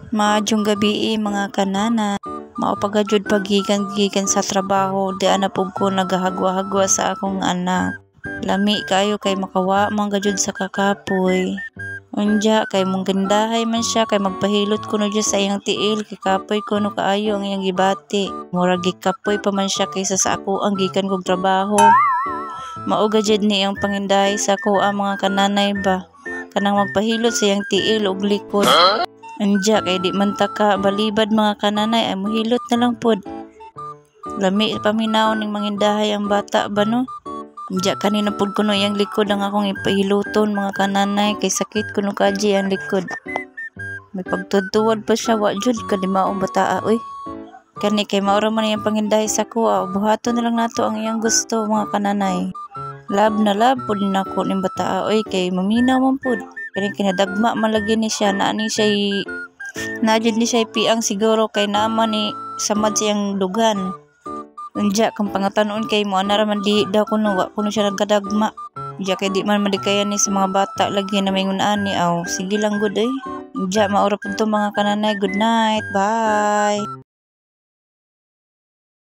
Maadjong gabi mga kanana. Maupagajud pagikan sa trabaho, di ana pug ko nagahagwa-hagwa sa akong anak. Lami kayo kay makawa man gajud sa kakapoy. Unya kay mong gandahay man siya kay magpahilot kuno dya sa iyang tiil kay kapoy kuno kaayo ang iyang gibati. Murag gikapoy pa man siya kaysa sa ako ang gikan kog trabaho. Mauga jud ni ang pangindahay sa ako ang mga kananay ba. Kanang magpahilot sa iyang tiil ug likod. Anja kay di man taka balibad mga kananay ay mohilot na lang pod. Lami paminaw ning mangindahay ang bata ba no? Anja kanina pod kuno iyang likod ang akong ipahiluton mga kananay kay sakit kuno kaji ang likod. May pagtutuwad pa siya wa jud kalimaong bataa oy. Kani kay maura man iyang pangindahay sa kuha buhaton na lang nato ang iyang gusto mga kananay. Lab na lab pod nako ning bataa oy kay maminaw man pod. Kaya kinadagma malagi ni siya na ni siya najud ni siya piang siguro kay naman ni samad siyang dugan. Unja kung pangatanon kay mo ana man di daw kuno wa kuno siya nagkadagma. Unja kay di man madikayan ni sa mga bata lagi na may ngunaan ni aw sige lang good eh. Unja maura pud to mga kananay, good night, bye.